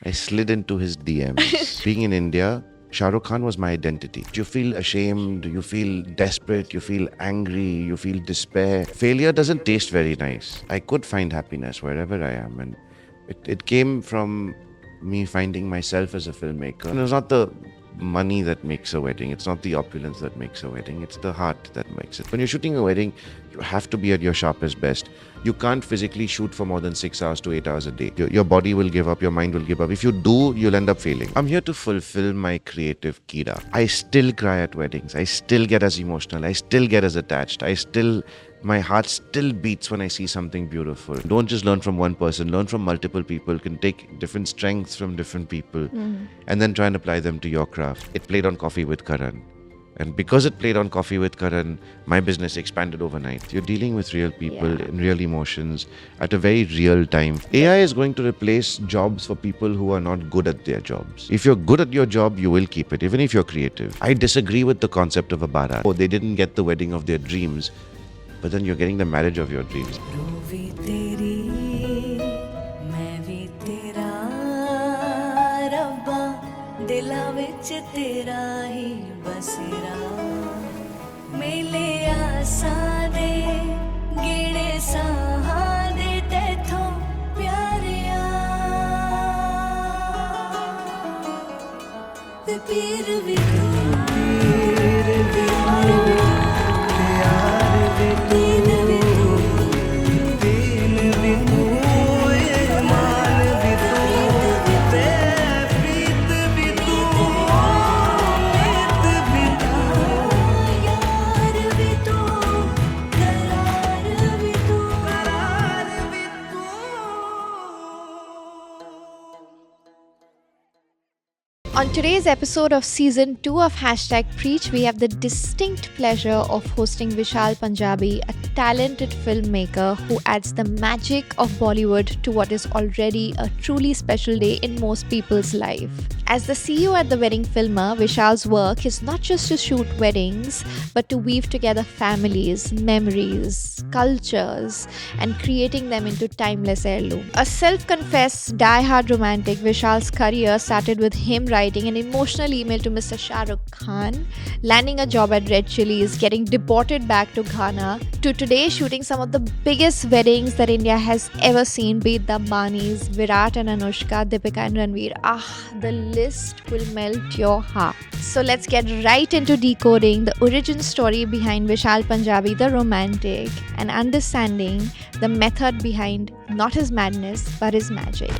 I slid into his DMs. Being in India, Shah Rukh Khan was my identity. You feel ashamed, you feel desperate, you feel angry, you feel despair. Failure doesn't taste very nice. I could find happiness wherever I am, and it came from me finding myself as a filmmaker. And it's not the money that makes a wedding, it's not the opulence that makes a wedding, it's the heart that makes it. When you're shooting a wedding, you have to be at your sharpest best. You can't physically shoot for more than 6 hours to 8 hours a day. Your body will give up, your mind will give up. If you do, you'll end up failing. I'm here to fulfill my creative kira. I still cry at weddings. I still get as emotional. I still get as attached. My heart still beats when I see something beautiful. Don't just learn from one person, learn from multiple people. You can take different strengths from different people and then try and apply them to your craft. It played on Coffee with Karan. And because it played on Coffee with Karan, my business expanded overnight. You're dealing with real people and real emotions at a very real time. AI is going to replace jobs for people who are not good at their jobs. If you're good at your job, you will keep it, even if you're creative. I disagree with the concept of a barat. Oh, they didn't get the wedding of their dreams, but then you're getting the marriage of your dreams. ਦਿਲਾਂ ਵਿੱਚ ਤੇਰਾ ਹੀ ਬਸਰਾ ਮੇਲੇ ਆਸਾਂ ਦੇ ਗੇੜੇ ਸਾਹਾਂ ਦੇ ਤੇਥੋਂ ਪਿਆਰਿਆ ਤੇ ਪੀਰ ਵੀ ਤੂੰ ਪੀਰ ਵੀ ਪਿਆਰ ਵੀ ਤੀਨ ਵੀ ਤੂੰ ਦੀਨ ਵੀ ਤੂੰ ਮਾਨ ਵੀ ਤੂੰ ਤੇ On today's episode of Season 2 of #Preach, we have the distinct pleasure of hosting Vishal Punjabi, a talented filmmaker who adds the magic of Bollywood to what is already a truly special day in most people's life. As the CEO at The Wedding Filmer, Vishal's work is not just to shoot weddings, but to weave together families, memories, cultures, and creating them into timeless heirloom. A self-confessed die-hard romantic, Vishal's career started with him writing an emotional email to Mr. Shah Rukh Khan, landing a job at Red Chillies, getting deported back to Ghana, to today shooting some of the biggest weddings that India has ever seen, be it the Ambanis, Virat and Anushka, Deepika and Ranveer. The list will melt your heart. So let's get right into decoding the origin story behind Vishal Punjabi, the romantic, and understanding the method behind not his madness, but his magic.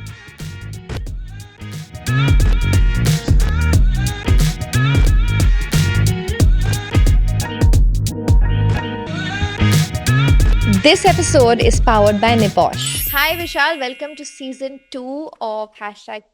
This episode is powered by Niposh. Hi Vishal, welcome to Season 2 of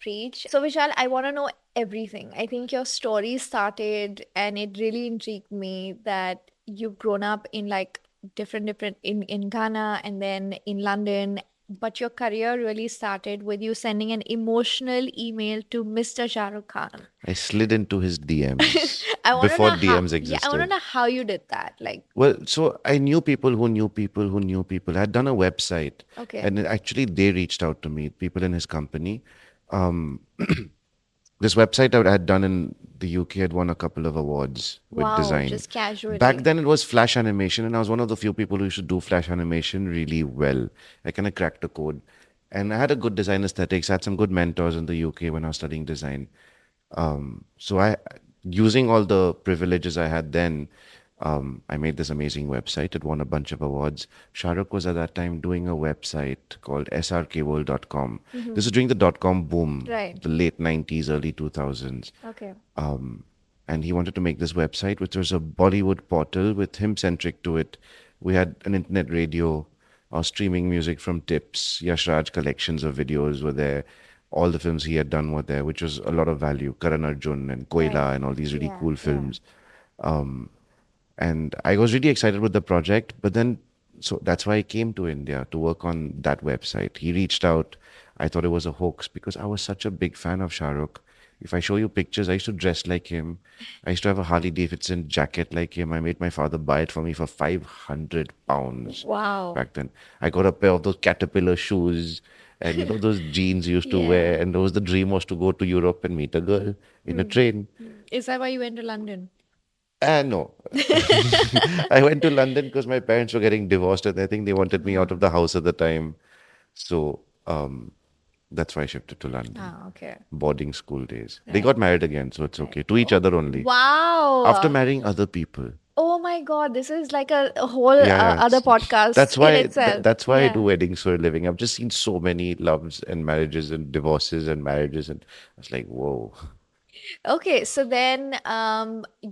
#Preach. So Vishal, I want to know everything. I think your story started and it really intrigued me that you've grown up in like different in Ghana and then in London, but your career really started with you sending an emotional email to Mr. Shah Rukh Khan. I slid into his DMs I wanna before know DMs how, existed. I want to know how you did that. Well, so I knew people who knew people who knew people. I had done a website. Okay. And actually they reached out to me, people in his company. This website I had done in the UK had won a couple of awards with design. Just casually. Back then it was flash animation, and I was one of the few people who used to do flash animation really well. I kind of cracked the code. And I had a good design aesthetics. I had some good mentors in the UK when I was studying design. Using all the privileges I had then, I made this amazing website. It won a bunch of awards. Shah Rukh was at that time doing a website called srkworld.com. This is during the .com boom, Right. the late 90s, early 2000s. Okay. And he wanted to make this website, which was a Bollywood portal with him centric to it. We had an internet radio, streaming music from Tips, Yash Raj collections of videos were there. All the films he had done were there, which was a lot of value. Karan Arjun and Koila Right. and all these really Yeah, cool yeah. films. And I was really excited with the project, but then, so that's why I came to India to work on that website. He reached out. I thought it was a hoax because I was such a big fan of Shah Rukh. If I show you pictures, I used to dress like him. I used to have a Harley Davidson jacket like him. I made my father buy it for me for 500 pounds Wow. back then. I got a pair of those Caterpillar shoes And those jeans you used to wear, Yeah. and the dream was to go to Europe and meet a girl in a train. Is that why you went to London? No. I went to London because my parents were getting divorced and I think they wanted me out of the house at the time. So that's why I shifted to London. Ah, okay. Boarding school days. They Right. got married again, so it's okay. To each other only. After Wow. marrying other people. Oh my God, this is like a whole Yeah, yeah. other podcast That's in why itself. that's why I do Yeah. weddings for a living. I've just seen so many loves and marriages and divorces and marriages, and I was like, whoa. Okay, so then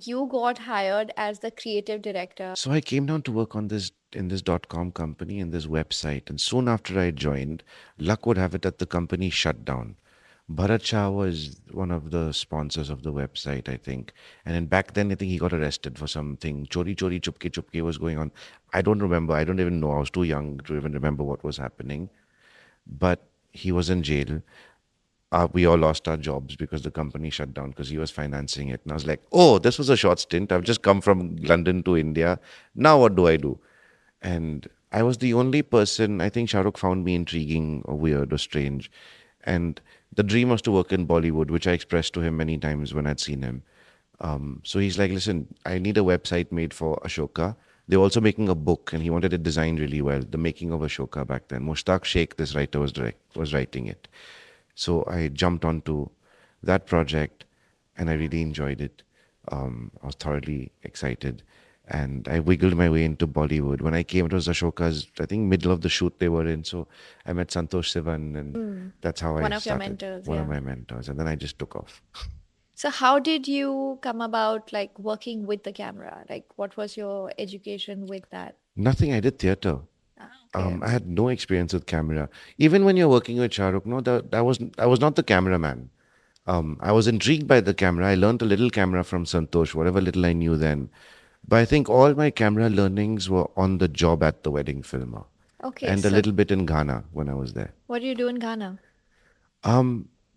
you got hired as the creative director. So I came down to work on this in this .com company in this website, and soon after I joined, luck would have it that the company shut down. Bharat Shah was one of the sponsors of the website, I think. And then back then, I think he got arrested for something. Chori chori chupke chupke was going on. I don't remember. I don't even know. I was too young to even remember what was happening. But he was in jail. We all lost our jobs because the company shut down because he was financing it. And I was like, oh, this was a short stint. I've just come from London to India. Now what do I do? And I was the only person, I think Shah Rukh found me intriguing or weird or strange. And the dream was to work in Bollywood, which I expressed to him many times when I'd seen him. So he's like, listen, I need a website made for Ashoka. They were also making a book, and he wanted it designed really well. The making of Ashoka back then. Mushtaq Sheikh, this writer, was writing it. So I jumped onto that project, and I really enjoyed it. I was thoroughly excited, and I wiggled my way into Bollywood. When I came, it was Ashoka's, I think, middle of the shoot they were in. So I met Santosh Sivan, and that's how One I of your started. mentors, One of yeah. my mentors, and then I just took off. So how did you come about like working with the camera? Like what was your education with that? Nothing. I did theater. Ah, okay. I had no experience with camera. Even when you're working with Shah Rukh, no, I was not the cameraman. I was intrigued by the camera. I learned a little camera from Santosh, whatever little I knew then. But I think all my camera learnings were on the job at the wedding filmer, Okay, and a so little bit in Ghana when I was there. what do you do in Ghana?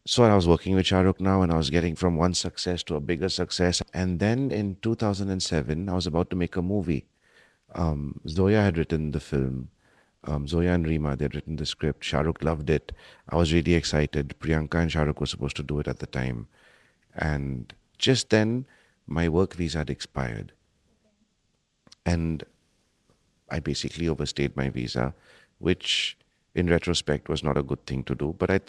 So I was working with Shah Rukh now, and I was getting from one success to a bigger success. And then in 2007, I was about to make a movie. Zoya had written the film. Zoya and Rima, they had written the script. Shah Rukh loved it. I was really excited. Priyanka and Shah Rukh were supposed to do it at the time. And just then, my work visa had expired. And I basically overstayed my visa, which in retrospect was not a good thing to do. But I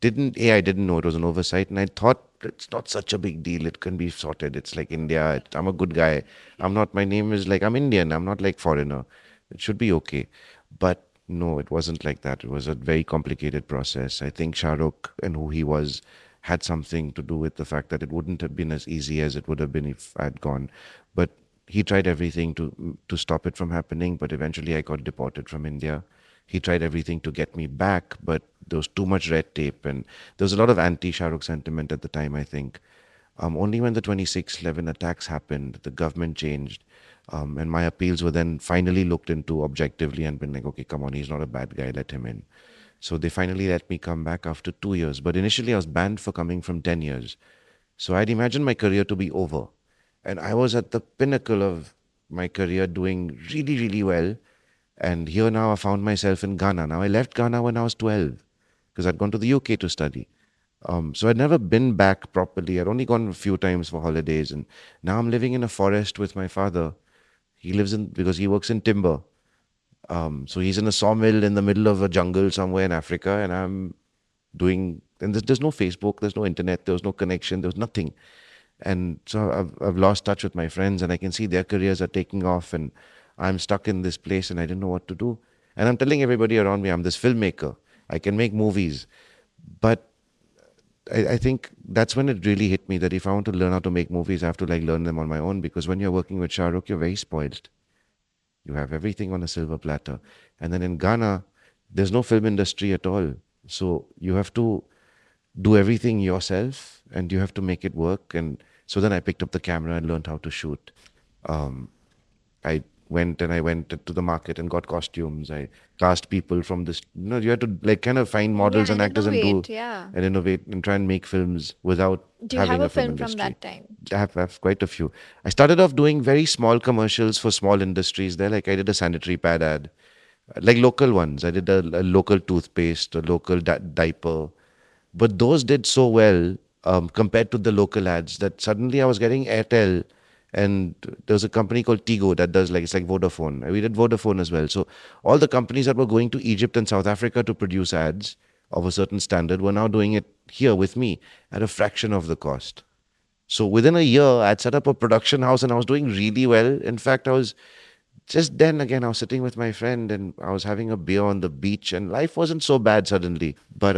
didn't know it was an oversight, and I thought it's not such a big deal. It can be sorted. It's like India. I'm a good guy. I'm not. My name is like I'm Indian. I'm not like foreigner. It should be okay. But no, it wasn't like that. It was a very complicated process. I think Shah Rukh and who he was had something to do with the fact that it wouldn't have been as easy as it would have been if I had gone. But he tried everything to stop it from happening. But eventually, I got deported from India. He tried everything to get me back, but there was too much red tape, and there was a lot of anti-Shah Rukh sentiment at the time, I think. Only when the 26/11 attacks happened, the government changed, and my appeals were then finally looked into objectively and been like, okay, come on, he's not a bad guy, let him in. So they finally let me come back after 2 years. But initially, I was banned for coming from 10 years. So I'd imagined my career to be over. And I was at the pinnacle of my career doing really, really well. And here now I found myself in Ghana. Now I left Ghana when I was 12 because I'd gone to the UK to study. So I'd never been back properly. I'd only gone a few times for holidays. And now I'm living in a forest with my father. Because he works in timber. So he's in a sawmill in the middle of a jungle somewhere in Africa. And and there's no Facebook, there's no internet, there was no connection, there was nothing. And so I've lost touch with my friends, and I can see their careers are taking off, and I'm stuck in this place and I didn't know what to do. And I'm telling everybody around me, I'm this filmmaker. I can make movies. But I think that's when it really hit me that if I want to learn how to make movies, I have to like learn them on my own, because when you're working with Shah Rukh, you're very spoiled. You have everything on a silver platter. And then in Ghana, there's no film industry at all. So you have to do everything yourself and you have to make it work. And so then I picked up the camera and learned how to shoot. I I went to the market and got costumes. I cast people from this. You had to like kind of find models Yeah, and and actors and innovate, yeah. innovate and try and make films without Do you have having a a film film from industry. that time? I have quite a few. I started off doing very small commercials for small industries there. Like I did a sanitary pad ad like local ones. I did a local toothpaste, a local diaper, but those did so well compared to the local ads that suddenly I was getting Airtel, and there's a company called Tigo that does like it's like Vodafone. We did Vodafone as well. So all the companies that were going to Egypt and South Africa to produce ads of a certain standard were now doing it here with me at a fraction of the cost. So within a year, I'd set up a production house and I was doing really well. In fact, I was just then again, I was sitting with my friend and I was having a beer on the beach, and life wasn't so bad suddenly. But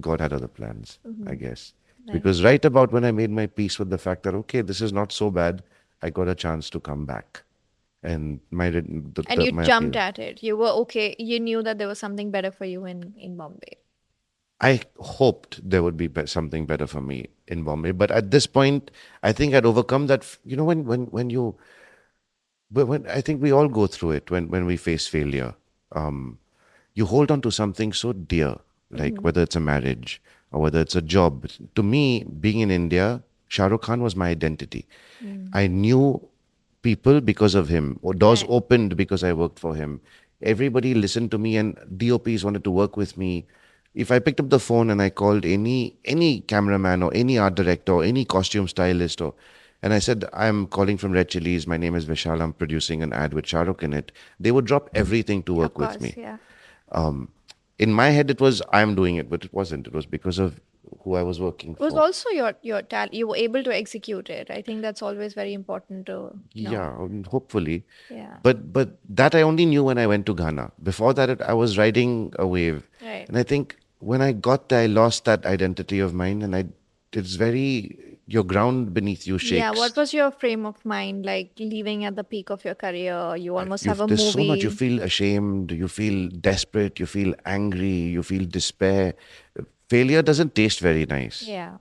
God had other plans, I guess. Because right about when I made my peace with the fact that okay, this is not so bad, I got a chance to come back, and And you my jumped appeal. at it. You were okay. You knew that there was something better for you in Bombay. I hoped there would be something better for me in Bombay, but at this point, I think I'd overcome that. You know, when you, but when I think we all go through it when we face failure. Um, you hold on to something so dear, like whether it's a marriage or whether it's a job. To me, being in India, Shah Rukh Khan was my identity. I knew people because of him, or doors Right. opened because I worked for him. Everybody listened to me, and DOPs wanted to work with me. If I picked up the phone and I called any cameraman or any art director or any costume stylist, or and I said, I'm calling from Red Chilies. My name is Vishal. I'm producing an ad with Shah Rukh in it. They would drop everything to Of work with course, me. yeah. In my head, it was I'm doing it, but it wasn't. It was because of who I was working It was for. also your talent. You were able to execute it. I think that's always very important to know. Yeah, hopefully. Yeah. But that I only knew when I went to Ghana. Before that, I was riding a wave, Right. and I think when I got there, I lost that identity of mine, and it's very your ground beneath you Yeah. shakes. What was your frame of mind like leaving at the peak of your career? You almost have a There's so much. You movie. feel ashamed, you feel desperate, you feel angry, you feel despair. Failure doesn't taste very nice. Yeah.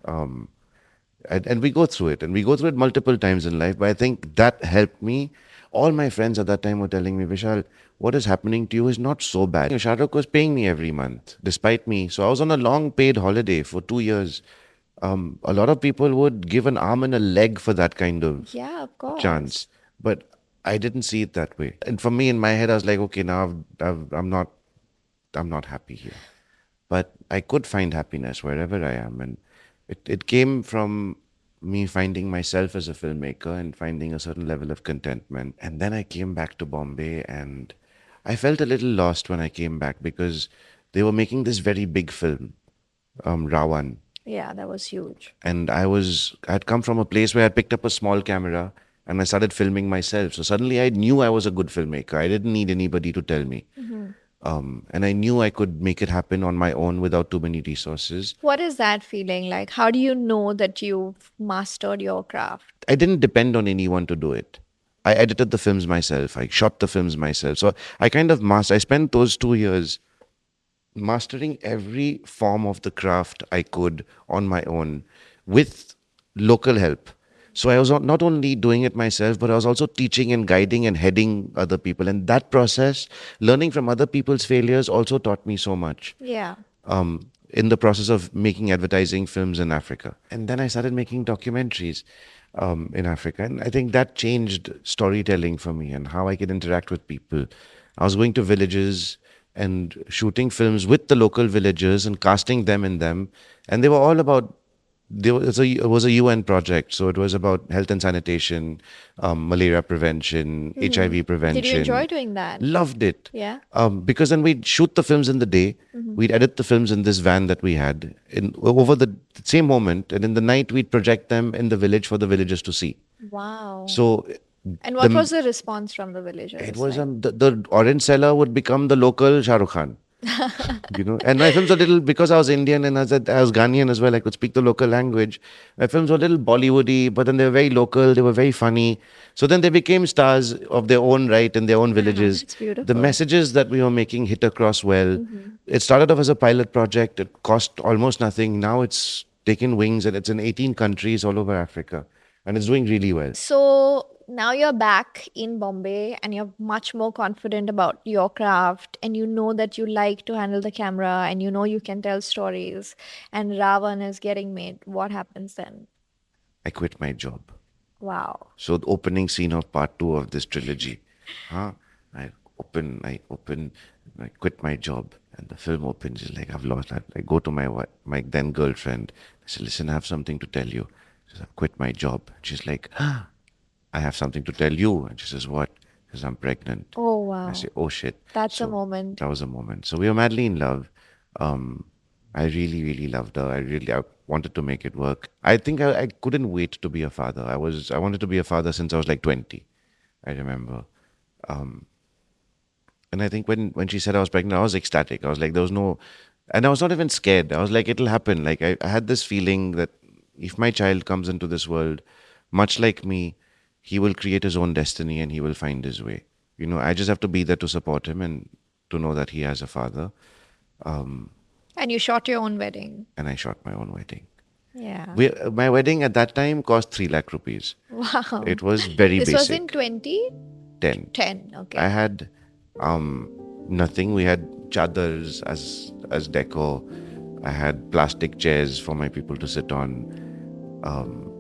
And we go through it, and we go through it multiple times in life, but I think that helped me. All my friends at that time were telling me, Vishal, what is happening to you is not so bad. Shah Rukh was paying me every month despite me, so I was on a long paid holiday for 2 years. A lot of people would give an arm and a leg for that kind of Yeah, of course. chance, but I didn't see it that way. And for me, in my head, I was like, okay, now I'm not happy here, but I could find happiness wherever I am. And it came from me finding myself as a filmmaker and finding a certain level of contentment. And then I came back to Bombay, and I felt a little lost when I came back because they were making this very big film, Rawan. Yeah, that was huge. And I'd come from a place where I picked up a small camera and I started filming myself. So suddenly I knew I was a good filmmaker. I didn't need anybody to tell me. And I knew I could make it happen on my own without too many resources. What is that feeling like? How do you know that you've mastered your craft? I didn't depend on anyone to do it. I edited the films myself. I shot the films myself. So I kind of I spent those 2 years mastering every form of the craft I could on my own with local help. So I was not only doing it myself, but I was also teaching and guiding and heading other people. And that process, learning from other people's failures, also taught me so much Yeah. in the process of making advertising films in Africa. And then I started making documentaries in Africa. And I think that changed storytelling for me and how I could interact with people. I was going to villages and shooting films with the local villagers and casting them in them. And they were all about it was a UN project, so it was about health and sanitation, malaria prevention, HIV Did you enjoy prevention. doing that? Loved it. Yeah. Because then we'd shoot the films in the day, we'd edit the films in this van that we had in over the same moment, and in the night we'd project them in the village for the villagers to see. Wow. So And what the was the response from the it villagers? was Like, the orange seller would become the local Shah Rukh Khan. And my films were little because I was Indian and I was Ghanaian as well. I could speak the local language. My films were a little Bollywoody, but then they were very local. They were very funny. So then they became stars of their own right in their own villages. it's The beautiful. messages that we were making hit across well. It started off as a pilot project. It cost almost nothing. Now it's taken wings and it's in 18 countries all over Africa, and it's doing really well. So now you're back in Bombay and you're much more confident about your craft and you know that you like to handle the camera and you know you can tell stories and Ravan is getting made. What happens then? I quit my job. Wow. So the opening scene of part two of this trilogy. Huh? I I quit my job, and the film opens. She's like, I've lost. I go to my then girlfriend. I said, listen, I have something to tell you. She says, I've quit my job. She's like, I have something to tell you. And she says, what? She says, I'm pregnant. Oh, I wow. say, oh shit. That's a So moment. that was a moment. So we were madly in love. Um, I really, really loved her. I wanted to make it work. I think I couldn't wait to be a father. I wanted to be a father since I was like 20. I remember. And I think when she said I was pregnant, I was ecstatic. I was like, there was no, and I was not even scared. I was like, it'll happen. Like I had this feeling that if my child comes into this world, much like me, he will create his own destiny and he will find his way. You know, I just have to be there to support him and to know that he has a father. And you shot your own wedding. And I shot my own wedding. Yeah. My wedding at that time cost 3 lakh rupees. Wow. It was very This was in basic. 2010. 10. Okay. I had nothing. We had chadars as decor. I had plastic chairs for my people to sit on.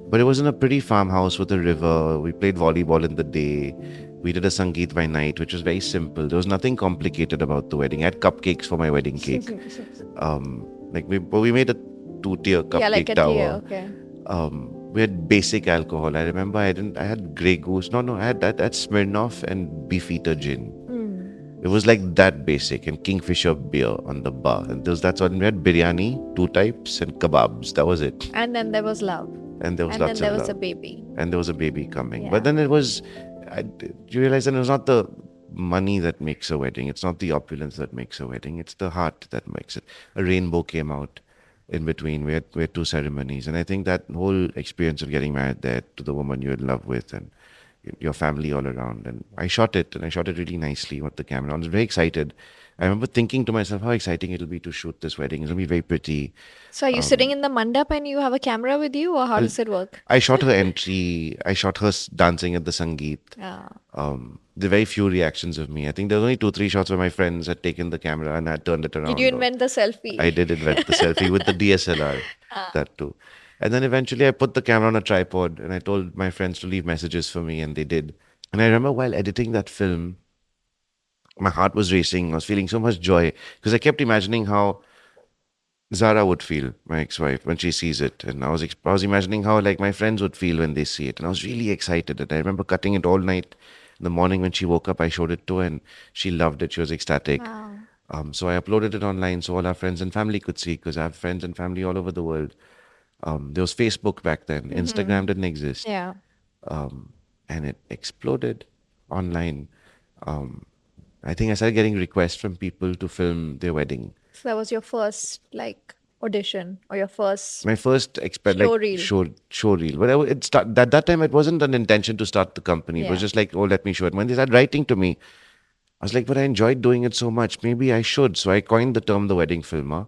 But it was in a pretty farmhouse with a river. We played volleyball in the day. We did a Sangeet by night, which was very simple. There was nothing complicated about the wedding. I had cupcakes for my wedding cake. We made a 2-tier cupcake Yeah, like a tower. tier. Okay. We had basic alcohol. I remember I had Grey Goose. No, I had that Smirnoff and Beefeater gin. It was like that basic, and Kingfisher beer on the bar. And that's what we had: biryani, 2 types, and kebabs. That was it. And then there was love. And there was And then lots there of was a love. baby. And there was a baby coming. Yeah. But then you realize that it was not the money that makes a wedding. It's not the opulence that makes a wedding. It's the heart that makes it. A rainbow came out in between. We had 2 ceremonies. And I think that whole experience of getting married there to the woman you're in love with and your family all around. And I shot it, and I shot it really nicely with the camera. I was very excited. I remember thinking to myself how exciting it'll be to shoot this wedding. It'll be very pretty. So are you sitting in the mandap and you have a camera with you, or how does it work? I shot her entry. I shot her dancing at the Sangeet. Ah. There were very few reactions of me. I think there was only 2-3 shots where my friends had taken the camera and had turned it around. Did you invent the selfie? I did invent the selfie with the DSLR, that too. And then eventually I put the camera on a tripod and I told my friends to leave messages for me, and they did. And I remember while editing that film, my heart was racing. I was feeling so much joy because I kept imagining how Zara would feel, my ex-wife, when she sees it. And I was imagining how like my friends would feel when they see it. And I was really excited. And I remember cutting it all night. In the morning when she woke up, I showed it to her and she loved it. She was ecstatic. Wow. So I uploaded it online so all our friends and family could see, because I have friends and family all over the world. There was Facebook back then. Instagram didn't exist. Yeah. And it exploded online. I think I started getting requests from people to film their wedding. So that was your first like audition or your first My first Show reel. show reel. But that time it wasn't an intention to start the company. It was Yeah. just like, oh, let me show it. When they started writing to me, I was like, but I enjoyed doing it so much. Maybe I should. So I coined the term the wedding filmer.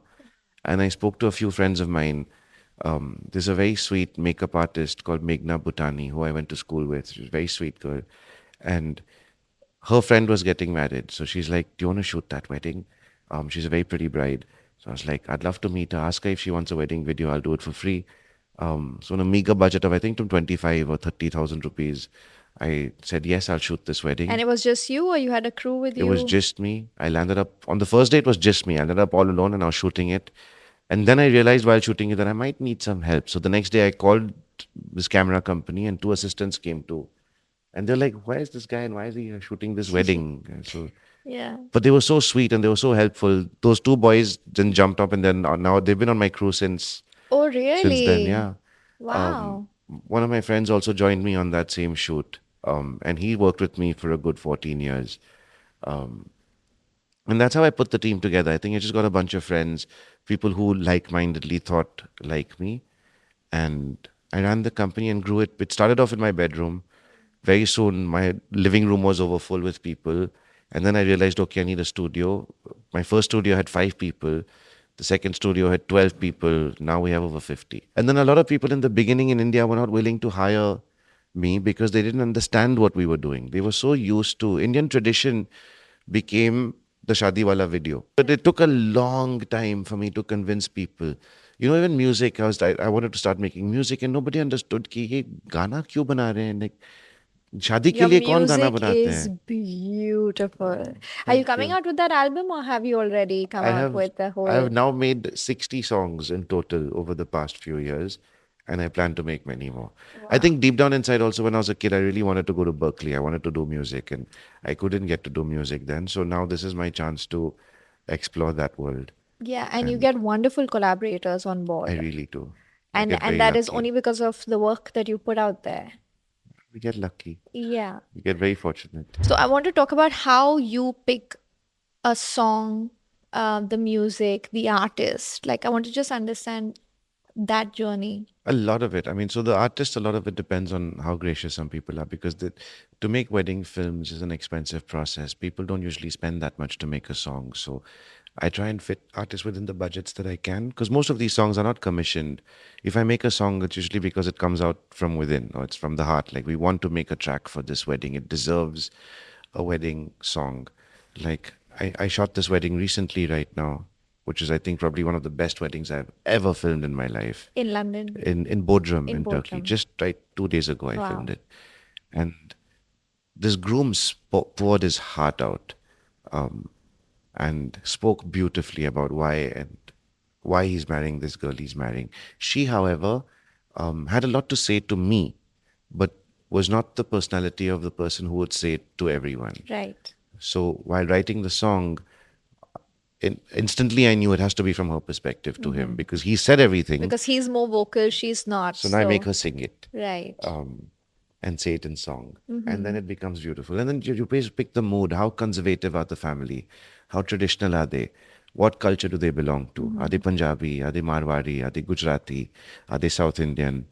And I spoke to a few friends of mine. There's a very sweet makeup artist called Meghna Bhutani, who I went to school with. She's a very sweet girl. And her friend was getting married. So she's like, do you want to shoot that wedding? She's a very pretty bride. So I was like, I'd love to meet her. Ask her if she wants a wedding video. I'll do it for free. So on a meager budget of, I think, 25 or 30,000 rupees, I said, yes, I'll shoot this wedding. And it was just you, or you had a crew with It you? was just me. I landed up, on the first day, it was just me. I landed up all alone and I was shooting it. And then I realized while shooting it that I might need some help. So the next day I called this camera company and 2 assistants came too. And they're like, why is this guy and why is he shooting this wedding? And so, Yeah. but they were so sweet and they were so helpful. Those 2 boys then jumped up and then now they've been on my crew since Oh, really? then, yeah. Wow. One of my friends also joined me on that same shoot. And he worked with me for a good 14 years. And that's how I put the team together. I think I just got a bunch of friends, people who like-mindedly thought like me. And I ran the company and grew it. It started off in my bedroom. Very soon, my living room was overfull with people. And then I realized, okay, I need a studio. My first studio had 5 people. The second studio had 12 people. Now we have over 50. And then a lot of people in the beginning in India were not willing to hire me because they didn't understand what we were doing. They were so used to Indian tradition became the Shadi Wala video. But it took a long time for me to convince people. You know, even music, I wanted to start making music and nobody understood कि ये गाना क्यों बना रहे हैं? Like, शादी के Your लिए कौन गाना music बनाते is हैं? beautiful. Are you Thank coming you. out with that album or have you already come I out have with the I have whole? now made 60 songs in total over the past few years, and I plan to make many more. I Wow. think deep down inside also when I was a kid, I really wanted to go to Berkeley. I wanted to do music and I couldn't get to do music then. So now this is my chance to explore that world. Yeah, and you And get wonderful collaborators on I board. really do. I And get and very that is lucky. only because of the work that you put out there. We get lucky. Yeah. We get very fortunate. So I want to talk about how you pick a song, the music, the artist. Like I want to just understand that journey. A lot of it. I mean, so the artist, a lot of it depends on how gracious some people are because to make wedding films is an expensive process. People don't usually spend that much to make a song. So I try and fit artists within the budgets that I can because most of these songs are not commissioned. If I make a song, it's usually because it comes out from within or it's from the heart. Like, we want to make a track for this wedding, it deserves a wedding song. Like, I shot this wedding recently, right now, which is, I think, probably one of the best weddings I've ever filmed in my life In London, in Bodrum in in Turkey. Bodrum. Just right 2 days ago, I Wow. filmed it, and this groom poured his heart out and spoke beautifully about why he's marrying this girl he's marrying. She, however, had a lot to say to me, but was not the personality of the person who would say it to everyone. Right. So while writing the song, instantly I knew it has to be from her perspective to him because he said everything. Because he's more vocal, she's not. So now I make her sing it. Right. And say it in song. And then it becomes beautiful. And then you pick the mood. How conservative are the family? How traditional are they? What culture do they belong to? Are they Punjabi? Are they Marwari? Are they Gujarati? Are they South Indian?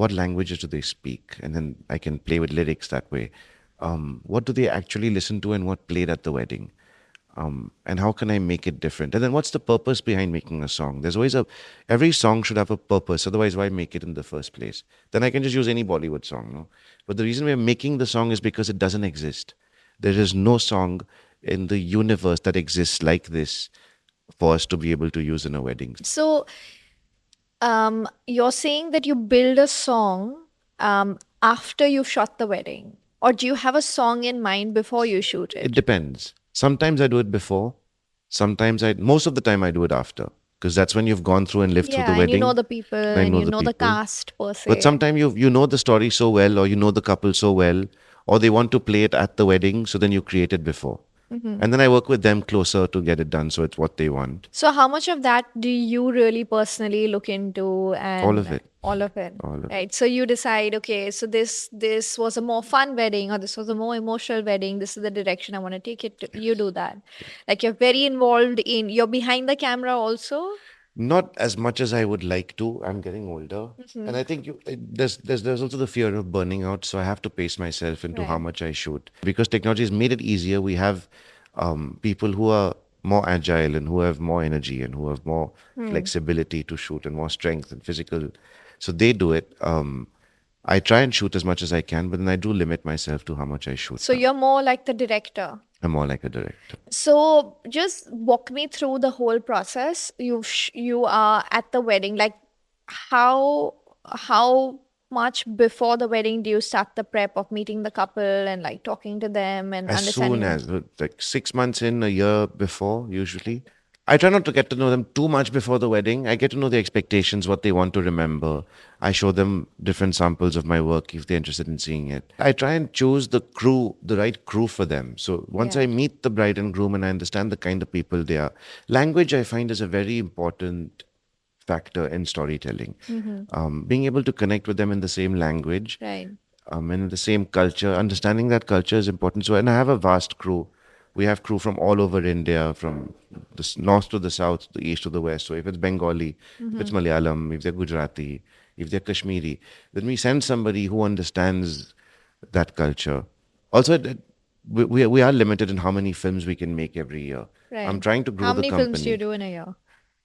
What languages do they speak? And then I can play with lyrics that way. What do they actually listen to and what played at the wedding? And how can I make it different? And then what's the purpose behind making a song? There's always every song should have a purpose. Otherwise, why make it in the first place? Then I can just use any Bollywood song, no? But the reason we're making the song is because it doesn't exist. There is no song in the universe that exists like this for us to be able to use in a wedding. So, you're saying that you build a song after you've shot the wedding, or do you have a song in mind before you shoot It it? depends. Sometimes I do it before. Most of the time I do it after. Because that's when you've gone through and lived through Yeah, the and wedding. you know the people, I and know you the know the people. cast per se. But sometimes you know the story so well, or you know the couple so well, or they want to play it at the wedding, so then you create it before. And then I work with them closer to get it done, so it's what they want. So how much of that do you really personally look into? And All of it. All of it. All of it. Right. So you decide, okay, so this was a more fun wedding, or this was a more emotional wedding. This is the direction I want to take it to. You do that. Like you're very involved in, you're behind the camera also. Not as much as I would like to. I'm getting older, and I think there's also the fear of burning out. So I have to pace myself into how Right. much I shoot because technology has made it easier. We have people who are more agile and who have more energy and who have more flexibility to shoot and more strength and physical. So they do it. I try and shoot as much as I can, but then I do limit myself to how much I shoot. So you're more like the director. I'm more like a director. So just walk me through the whole process. You are at the wedding. Like how much before the wedding do you start the prep of meeting the couple and like talking to them and As understanding soon as, like 6 months in, a year before, usually. I try not to get to know them too much before the wedding. I get to know their expectations, what they want to remember. I show them different samples of my work if they're interested in seeing it. I try and choose the right crew for them. So once Yeah. I meet the bride and groom and I understand the kind of people they are, language I find is a very important factor in storytelling. Being able to connect with them in the same language Right. and in the same culture, understanding that culture is important. So, and I have a vast crew. We have crew from all over India, from the north to the south, the east to the west. So if it's Bengali, if it's Malayalam, if they're Gujarati, if they're Kashmiri, then we send somebody who understands that culture. Also, we are limited in how many films we can make every year. Right. I'm trying to grow How the many company. films do you do in a year?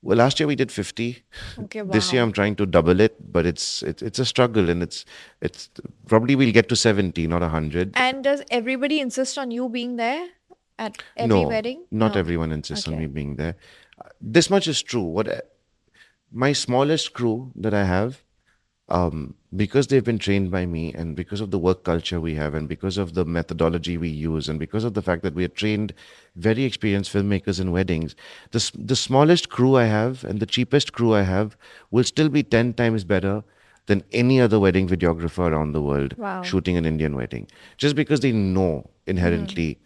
Well, last year we did 50. Okay, This year wow. I'm trying to double it, but it's a struggle, and it's probably we'll get to 70, not 100. And does everybody insist on you being there at every No, wedding? not No. everyone insists on Okay. me being there. This much is true. My smallest crew that I have, Because they've been trained by me, and because of the work culture we have, and because of the methodology we use, and because of the fact that we are trained, very experienced filmmakers in weddings, the smallest crew I have and the cheapest crew I have will still be 10 times better than any other wedding videographer around the world Wow. shooting an Indian wedding, just because they know inherently,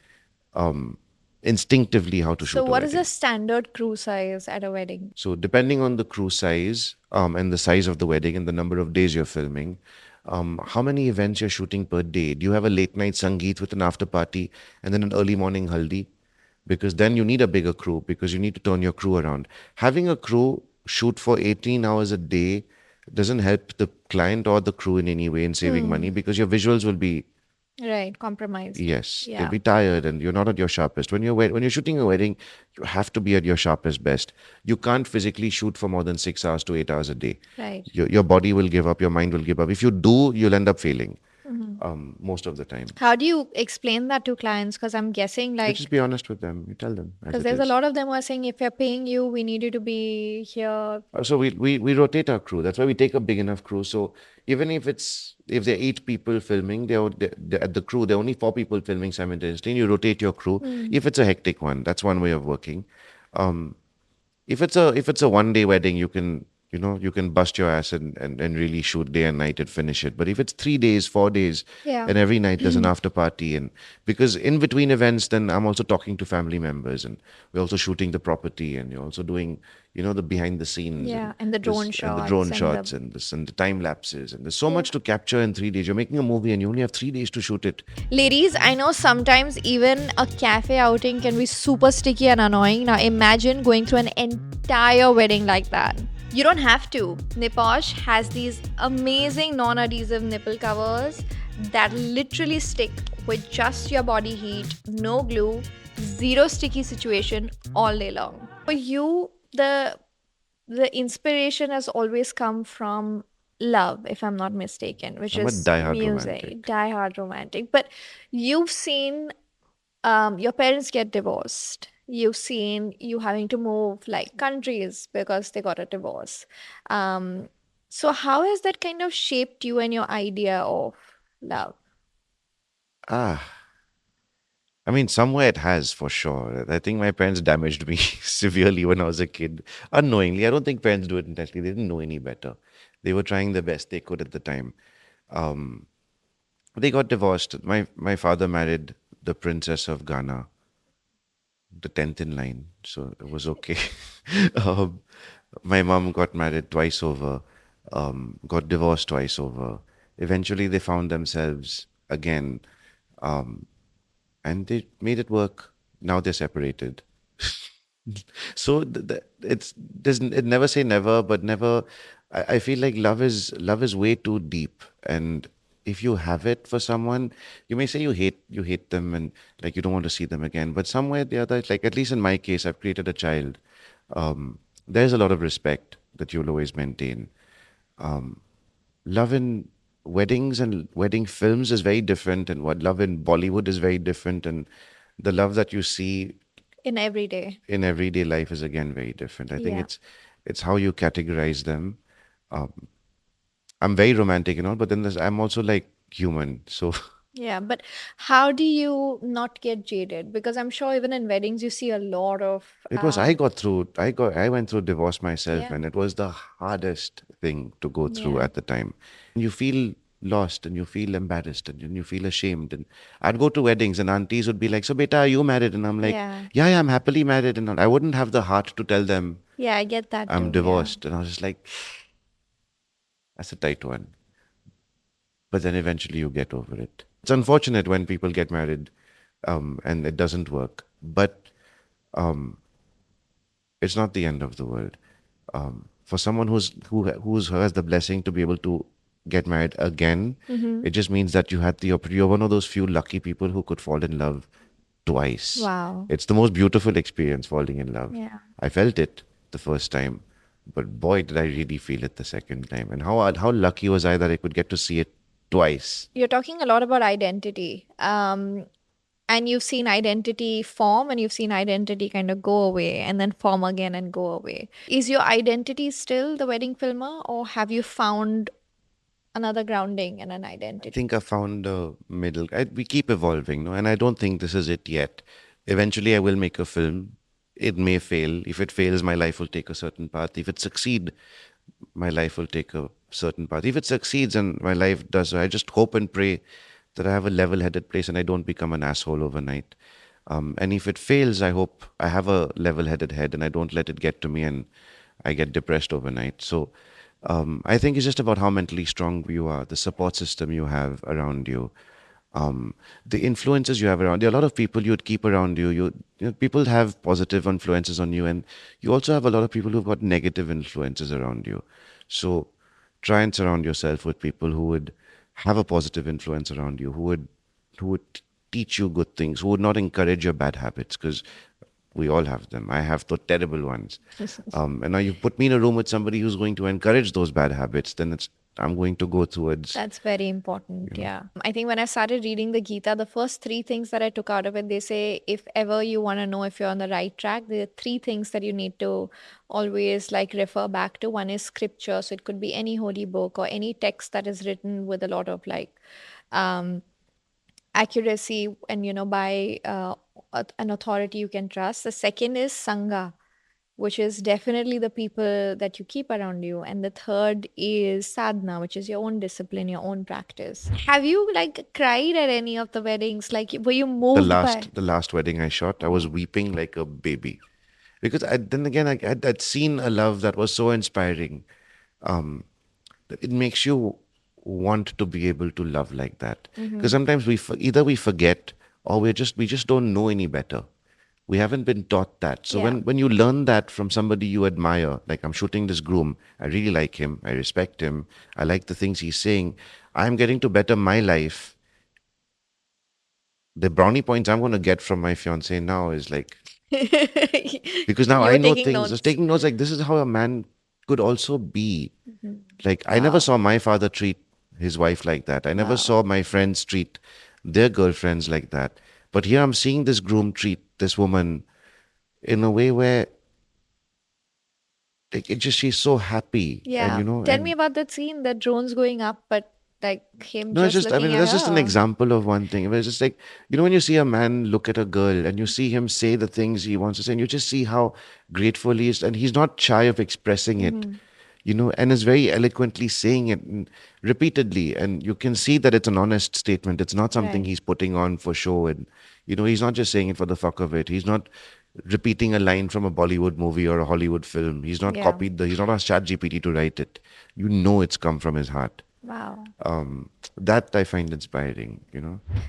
instinctively how to So, shoot a what is wedding. the standard crew size at a wedding? So depending on the crew size, and the size of the wedding and the number of days you're filming, how many events you're shooting per day? Do you have a late night sangeet with an after party and then an early morning haldi? Because then you need a bigger crew because you need to turn your crew around. Having a crew shoot for 18 hours a day doesn't help the client or the crew in any way in saving money because your visuals will be. Right, compromised. Yes, they'll Yeah. be tired and you're not at your sharpest. When you're shooting a wedding, you have to be at your sharpest best. You can't physically shoot for more than 6 hours to 8 hours a day. Right. Your body will give up, your mind will give up. If you do, you'll end up failing most of the time. How do you explain that to clients? Because I'm guessing, You like, just be honest with them. You tell them as because it there's a is. lot of them who are saying, if we're paying you, we need you to be here. So we rotate our crew. That's why we take a big enough crew. So even if there are 8 people filming, they're at the crew. There are only 4 people filming simultaneously. And you rotate your crew. If it's a hectic one, that's one way of working. Um, if it's a 1 day wedding, you can bust your ass and really shoot day and night and finish it. But if it's 3 days, 4 days, Yeah. and every night there's an after party, and because in between events, then I'm also talking to family members, and we're also shooting the property, and you're also doing the behind the scenes, Yeah, and the drone and the drone shots shots and the time lapses, and there's so much to capture in 3 days. You're making a movie and you only have 3 days to shoot it. Ladies, I know sometimes even a cafe outing can be super sticky and annoying. Now imagine going through an entire wedding like that. You don't have to. Niposh has these amazing non-adhesive nipple covers that literally stick with just your body heat, no glue, zero sticky situation all day long. For you, the inspiration has always come from love, if I'm not mistaken, which I'm a is diehard music, romantic. die-hard romantic. But you've seen your parents get divorced. You've seen you having to move like countries because they got a divorce. So how has that kind of shaped you and your idea of love? Ah, I mean, somewhere it has for sure. I think my parents damaged me severely when I was a kid, unknowingly. I don't think parents do it intentionally. They didn't know any better. They were trying the best they could at the time. Um, they got divorced. My father married the princess of Ghana, the 10th in line, so it was okay. um, my mom got married twice over, got divorced twice over. Eventually, they found themselves again, um, and they made it work. Now they're separated. So it never say never, but never. I feel like love is way too deep, and if you have it for someone, you may say you hate them and like you don't want to see them again, but somewhere the other, like at least in my case, I've created a child. There's a lot of respect that you'll always maintain. Love in weddings and wedding films is very different, and what love in Bollywood is very different, and the love that you see In everyday. in everyday life is again very different. I think Yeah. it's how you categorize them. I'm very romantic and all, but then I'm also like human. So Yeah, but how do you not get jaded? Because I'm sure even in weddings you see a lot of it was I went through divorce myself, yeah. and it was the hardest thing to go through Yeah. at the time. You feel lost and you feel embarrassed and you feel ashamed. And I'd go to weddings and aunties would be like, "So beta, are you married?" And I'm like, Yeah. "Yeah, yeah, I'm happily married." And all. I wouldn't have the heart to tell them Yeah, I get that I'm too. Yeah. divorced. And I was just like, that's a tight one. But then eventually you get over it. It's unfortunate when people get married, and it doesn't work, but it's not the end of the world. For someone who has the blessing to be able to get married again, it just means that you had the opportunity. You're one of those few lucky people who could fall in love twice. Wow. It's the most beautiful experience, falling in love. Yeah. I felt it the first time, but boy, did I really feel it the second time. And how lucky was I that I could get to see it twice. You're talking a lot about identity. And you've seen identity form and you've seen identity kind of go away and then form again and go away. Is your identity still the wedding filmer, or have you found another grounding and an I identity. think I found a middle. We keep evolving, no, and I don't think this is it yet. Eventually, I will make a film. It may fail. If it fails, my life will take a certain path. If it succeed, my life will take a certain path. If it succeeds and my life does, I just hope and pray that I have a level-headed place and I don't become an asshole overnight. And if it fails, I hope I have a level-headed head and I don't let it get to me and I get depressed overnight. So I think it's just about how mentally strong you are, the support system you have around you, the influences you have around you. A lot of people you'd keep around you. People have positive influences on you, and you also have a lot of people who've got negative influences around you. So try and surround yourself with people who would have a positive influence around you, who would teach you good things, who would not encourage your bad habits, because we all have them. I have the terrible ones. And now you put me in a room with somebody who's going to encourage those bad habits, then I'm going to go towards, That's very important. Yeah. I think when I started reading the Gita, the first three things that I took out of it, they say if ever you want to know if you're on the right track, there are three things that you need to always like refer back to. One is scripture. So it could be any holy book or any text that is written with a lot of like um, accuracy and, by an authority you can trust. The second is Sangha, which is definitely the people that you keep around you. And the third is sadhana, which is your own discipline, your own practice. Have you like cried at any of the weddings? Like, were you the moved by? last the last wedding I shot. I was weeping like a baby because then again I'd seen a love that was so inspiring. That it makes you want to be able to love like that. Because sometimes either we forget or we just don't know any better. We haven't been taught that. So Yeah. when you learn that from somebody you admire, like I'm shooting this groom, I really like him, I respect him, I like the things he's saying, I'm getting to better my life. The brownie points I'm going to get from my fiance now is like, because now You I were know taking things. Just notes. taking notes, like this is how a man could also be. Like I never Wow. saw my father treat his wife like that. I never Wow. saw my friends treat their girlfriends like that. But here I'm seeing this groom treat this woman in a way where like it just she's so happy and Yeah. Tell me and about that scene, the drones going up, but like him no, it's just just, I looking mean, at that's just an her. example of one thing. It's just like, when you see a man look at a girl and you see him say the things he wants to say, and you just see how grateful he is, and he's not shy of expressing it, and is very eloquently saying it repeatedly. And you can see that it's an honest statement. It's not something Right. he's putting on for show. And, he's not just saying it for the fuck of it. He's not repeating a line from a Bollywood movie or a Hollywood film. Yeah. He's not asked ChatGPT to write it. It's come from his heart. Wow. That I find inspiring.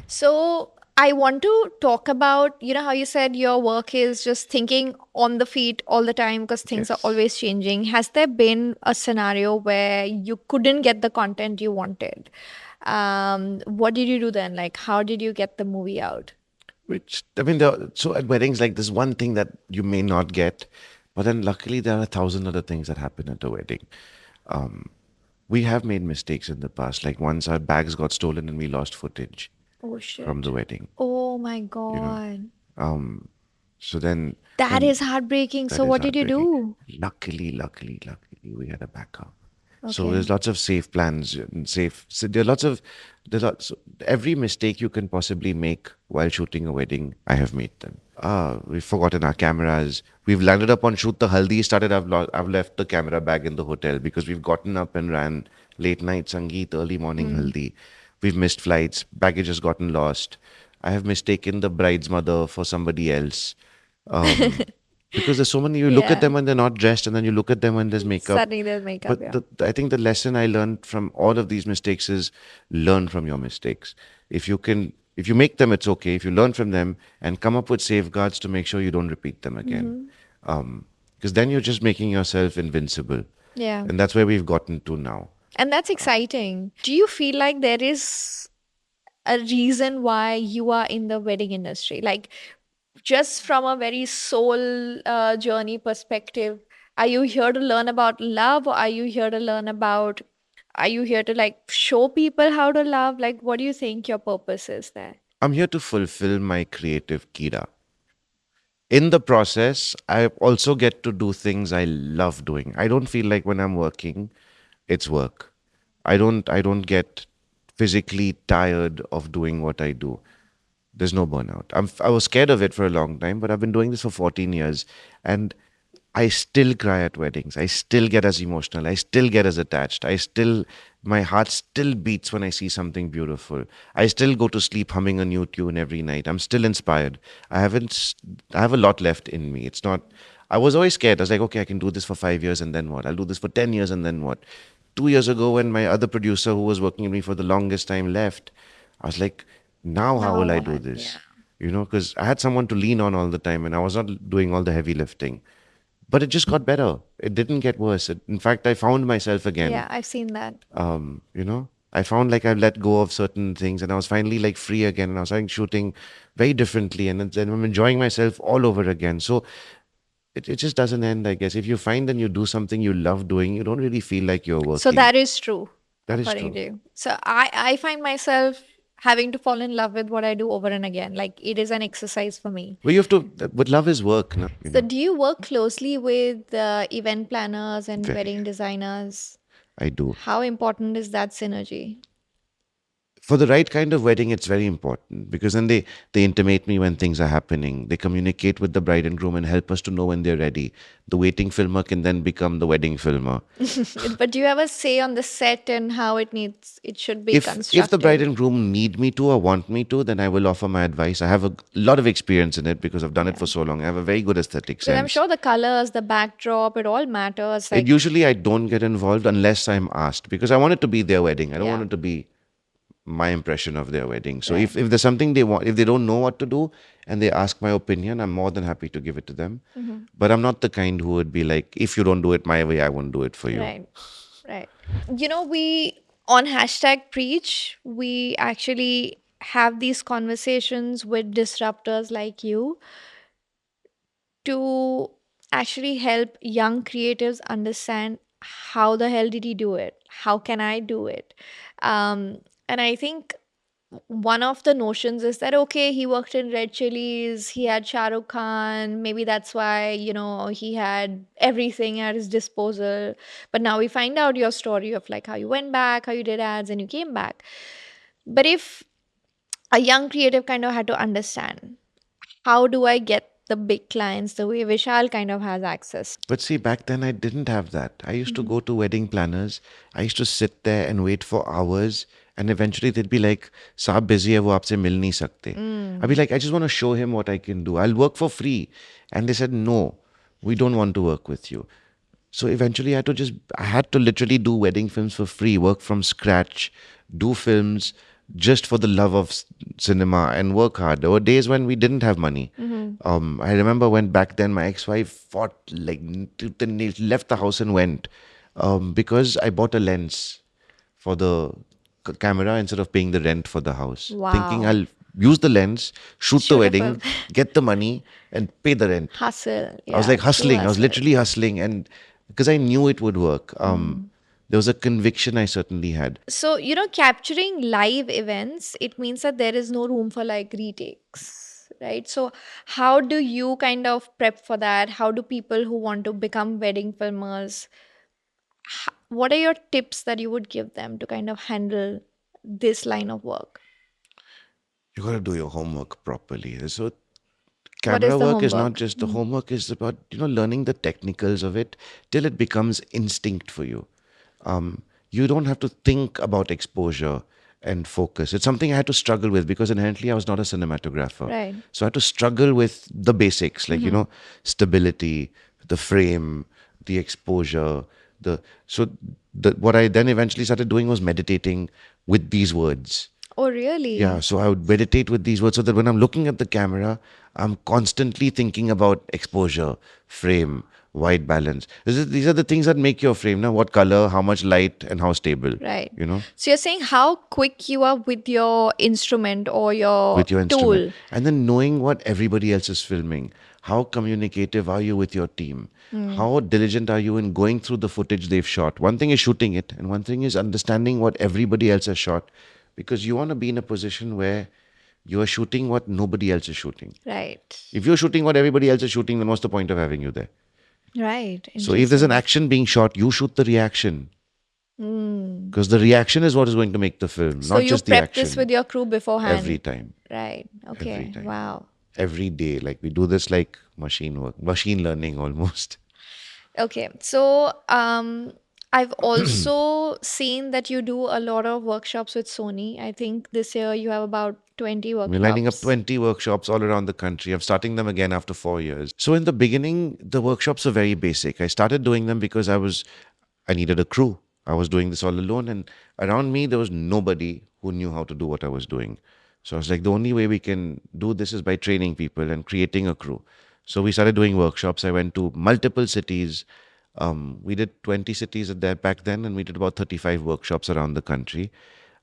So I want to talk about, how you said your work is just thinking on the feet all the time because things are Yes. always changing. Has there been a scenario where you couldn't get the content you wanted? What did you do then? Like, how did you get the movie out? Which, I mean, so at weddings, like, there's one thing that you may not get, but then luckily there are 1,000 other things that happen at a wedding. We have made mistakes in the past. Like once our bags got stolen and we lost footage Oh, from the shit. wedding, Oh, my you know. God. So then That is heartbreaking. that So, is what did you heartbreaking. do? Luckily, we had a backup. So Okay. there's lots of safe plans and safe. So there's lots. So every mistake you can possibly make while shooting a wedding, I have made them. We've forgotten our cameras. We've landed up on shoot. The haldi started. I've left the camera bag in the hotel because we've gotten up and ran late night sangeet, early morning haldi. We've missed flights. Baggage has gotten lost. I have mistaken the bride's mother for somebody else. Because there's so many, you look at Yeah. them when they're not dressed, and then you look at them when there's makeup. Suddenly there's makeup. But Yeah. I think the lesson I learned from all of these mistakes is learn from your mistakes. If you make them, it's okay. If you learn from them and come up with safeguards to make sure you don't repeat them again, because then you're just making yourself invincible, Yeah. and that's where we've gotten to now. And that's exciting. Do you feel like there is a reason why you are in the wedding industry? Like, just from a very soul journey perspective, are you here to learn about love, or are you here to learn about, are you here to like show people how to love? Like, what do you think your purpose is there? I'm here to fulfill my creative kira. In the process, I also get to do things I love doing. I don't feel like when I'm working, it's work. I don't get physically tired of doing what I do. There's no burnout. I was scared of it for a long time, but I've been doing this for 14 years, and I still cry at weddings. I still get as emotional. I still get as attached. My heart still beats when I see something beautiful. I still go to sleep humming a new tune every night. I'm still inspired. I have a lot left in me. It's not, I was always scared. I was like, okay, I can do this for 5 years and then what? I'll do this for 10 years and then what? 2 years ago, when my other producer who was working with me for the longest time left, I was like, now how Now will I do what? Yeah. this? Because I had someone to lean on all the time and I was not doing all the heavy lifting. But it just got better. It didn't get worse. In fact, I found myself again. Yeah, I've seen that. I found like I let go of certain things and I was finally like free again and I was starting shooting very differently and then I'm enjoying myself all over again. So it just doesn't end, I guess. If you find and you do something you love doing, you don't really feel like you're So working. that is true, That is according true. to you. So I find myself having to fall in love with what I do over and again. Like it is an exercise for me. But you have to, but love is work, no? So do you work closely with event planners and Very. wedding designers? I do. How important is that synergy? For the right kind of wedding, it's very important because then they intimate me when things are happening. They communicate with the bride and groom and help us to know when they're ready. The waiting filmer can then become the wedding filmer. But do you ever say on the set and how it should be If the bride constructed? and groom need me to or want me to, then I will offer my advice. I have a lot of experience in it because I've done it for so long. I have a very good aesthetic Because I'm sense. sure the colors, the backdrop, it all matters. It Like, usually I don't get involved unless I'm asked because I want it to be their wedding. I don't want yeah, it to be my impression of their wedding. So right. if there's something they want, if they don't know what to do and they ask my opinion, I'm more than happy to give it to them. But I'm not the kind who would be like, if you don't do it my way, I won't do it for you. Right, right. We on hashtag preach, we actually have these conversations with disruptors like you to actually help young creatives understand how the hell did he do it? How can I do it? And I think one of the notions is that okay, he worked in Red Chilies, he had Shah Rukh Khan, maybe that's why he had everything at his disposal. But now we find out your story of like how you went back, how you did ads, and you came back. But if a young creative kind of had to understand how do I get the big clients the way Vishal kind of has access. But see, back then I didn't have that. I used to go to wedding planners. I used to sit there and wait for hours. And eventually they'd be like, Saab busy hai, wo aapse mil nahi sakte. I'd be like, I just want to show him what I can do. I'll work for free. And they said, no, we don't want to work with you. So eventually I had to literally do wedding films for free, work from scratch, do films just for the love of cinema and work hard. There were days when we didn't have money. I remember when back then my ex-wife fought like tooth and nail, left the house and went because I bought a lens for the camera instead of paying the rent for the house. Thinking Wow. I'll use the lens, shoot the Shoot a wedding, film. get the money and pay the rent. Hustle. I was Yeah, like true hustling. I was hustle. literally hustling, and because I knew it would work. There was a conviction I certainly had. So, capturing live events, it means that there is no room for like retakes, right? So, how do you kind of prep for that? How do people who want to become wedding filmers, what are your tips that you would give them to kind of handle this line of work? You got to do your homework properly. So What is camera the work is not homework? just the homework is about learning the technicals of it till it becomes instinct for you. You don't have to think about exposure and focus. It's something I had to struggle with because inherently I was not a cinematographer. Right. So I had to struggle with the basics like stability, the frame, the exposure, the so the what I then eventually started doing was meditating with these words. Oh, really? Yeah, so I would meditate with these words so that when I'm looking at the camera, I'm constantly thinking about exposure, frame, white balance. These are the things that make your frame. Now, what color, how much light, and how stable. Right. You know, So you're saying how quick you are with your instrument or your with your instrument. tool. And then knowing what everybody else is filming. How communicative are you with your team? How diligent are you in going through the footage they've shot? One thing is shooting it, and one thing is understanding what everybody else has shot. Because you want to be in a position where you are shooting what nobody else is shooting. Right. If you're shooting what everybody else is shooting, then what's the point of having you there? Right. So if there's an Interesting. action being shot, you shoot the reaction. Because the reaction is what is going to make the film, So not you just the prep action. this with your crew beforehand? Every time. Right. Okay. Every time. Wow. Every day. Like we do this like machine work, machine learning almost. Okay. So I've also seen that you do a lot of workshops with Sony. I think this year you have about 20 We're lining up workshops. 20 workshops all around the country. I'm starting them again after 4 years. So in the beginning, the workshops are very basic. I started doing them because I needed a crew. I was doing this all alone, and around me there was nobody who knew how to do what I was doing. So I was like, the only way we can do this is by training people and creating a crew. So we started doing workshops. I went to multiple cities. We did 20 cities at that back then, and we did about 35 workshops around the country.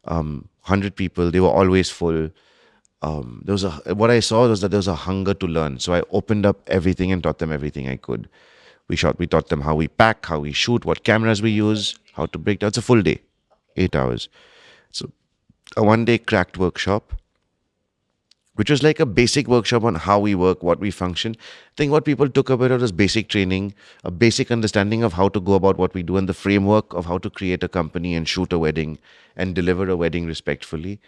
100 people. They were always full. What I saw was that there was a hunger to learn. So I opened up everything and taught them everything I could. We taught them how we pack, how we shoot, what cameras we use, how to break down. It's a full day, 8 hours. So a 1 day cracked workshop, which was like a basic workshop on how we work, what we function. I think what people took about it was basic training, a basic understanding of how to go about what we do, and the framework of how to create a company and shoot a wedding and deliver a wedding respectfully.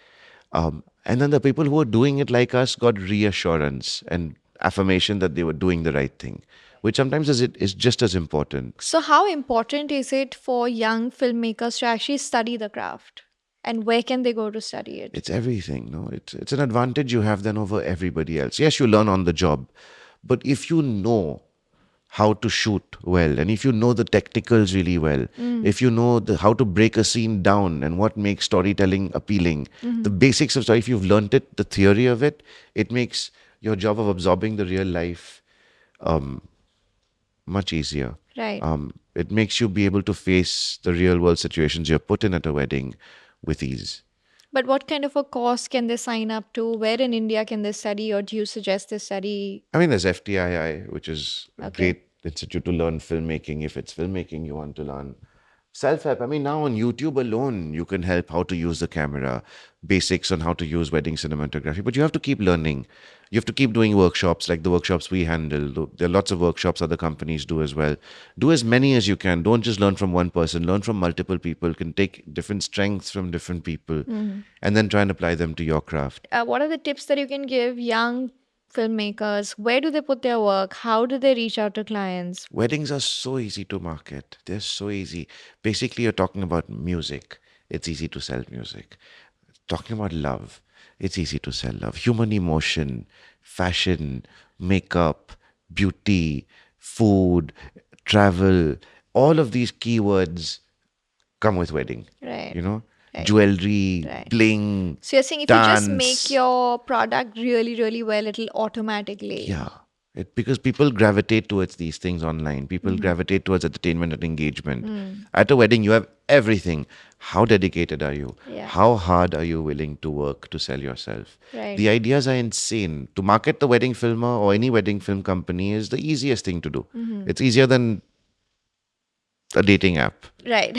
And then the people who were doing it like us got reassurance and affirmation that they were doing the right thing, which sometimes is just as important. So, how important is it for young filmmakers to actually study the craft? And where can they go to study it? It's everything, no? It's an advantage you have then over everybody else. Yes, you learn on the job, but if you know how to shoot well, and if you know the technicals really well, if you know how to break a scene down and what makes storytelling appealing, the basics of story, if you've learned it, the theory of it, it makes your job of absorbing the real life much easier. Right. It makes you be able to face the real world situations you're put in at a wedding with ease. But what kind of a course can they sign up to? Where in India can they study, or do you suggest they study? I mean, there's FTII, which is a Okay. great institute to learn filmmaking. If it's filmmaking you want to learn, self-help. I mean, now on YouTube alone, you can help how to use the camera, basics on how to use wedding cinematography. But you have to keep learning. You have to keep doing workshops like the workshops we handle. There are lots of workshops other companies do as well. Do as many as you can. Don't just learn from one person. Learn from multiple people. Can take different strengths from different people and then try and apply them to your craft. What are the tips that you can give young filmmakers? Where do they put their work? How do they reach out to clients? Weddings are so easy to market. They're so easy. Basically, you're talking about music. It's easy to sell music. Talking about love. It's easy to sell love. Human emotion, fashion, makeup, beauty, food, travel. All of these keywords come with wedding. Right. You know, Right. jewelry, Right. bling. So you're saying if you just dance. make your product really, really well, it'll automatically. Yeah. Because people gravitate towards these things online. People gravitate towards entertainment and engagement. At a wedding, you have everything. How dedicated are you? Yeah. How hard are you willing to work to sell yourself? Right. The ideas are insane. To market the wedding filmer or any wedding film company is the easiest thing to do. It's easier than a dating app. Right.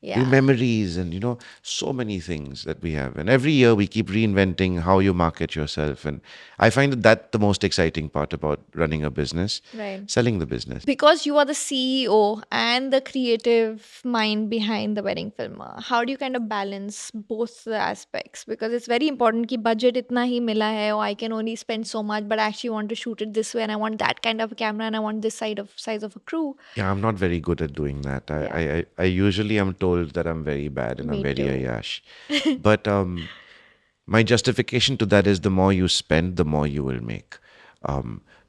Your Yeah. memories and so many things that we have, and every year we keep reinventing how you market yourself, and I find that the most exciting part about running a business, Right. selling the business. Because you are the CEO and the creative mind behind the wedding filmer, how do you kind of balance both the aspects? Because it's very important कि budget इतना ही मिला है, or I can only spend so much, but I actually want to shoot it this way, and I want that kind of a camera, and I want this size of a crew. Yeah, I'm not very good at doing that. I usually am told that I'm very bad and Me I'm very too. ayash, but my justification to that is the more you spend, the more you will make.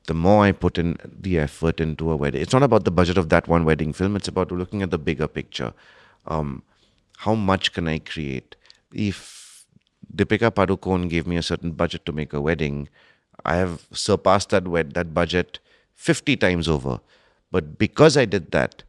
The more I put in the effort into a wedding, it's not about the budget of that one wedding film. It's about looking at the bigger picture. How much can I create? If Deepika Padukone gave me a certain budget to make a wedding, I have surpassed that budget 50 times over. But because I did that,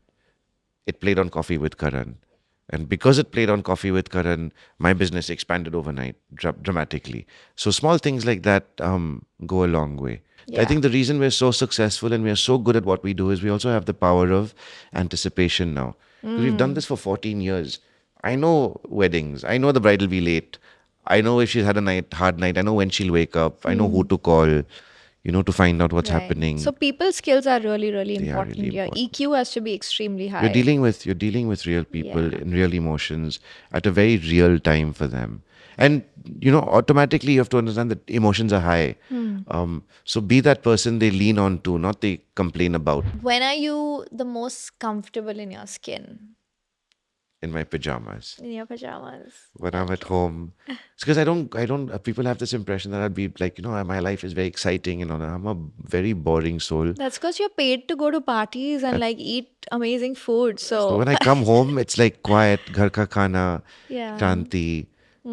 it played on Coffee with Karan. And because it played on Coffee with Karan, my business expanded overnight dramatically. So small things like that go a long way. Yeah. I think the reason we're so successful and we're so good at what we do is we also have the power of anticipation now. 'Cause we've done this for 14 years. I know weddings. I know the bride will be late. I know if she's had a hard night. I know when she'll wake up. I know who to call. to find out what's Right. happening. So people skills are really, really They are important really here. important. EQ has to be extremely high. You're dealing with real people Yeah. and real emotions at a very real time for them. And automatically you have to understand that emotions are high. So be that person they lean on to, not they complain about. When are you the most comfortable in your skin? In my pajamas. In your pajamas. When I'm at Okay. home. It's because I don't, people have this impression that I'd be like, my life is very exciting, I'm a very boring soul. That's because you're paid to go to parties and like eat amazing food. So So when I come home, it's like quiet, ghar ka khana, yeah. shanti,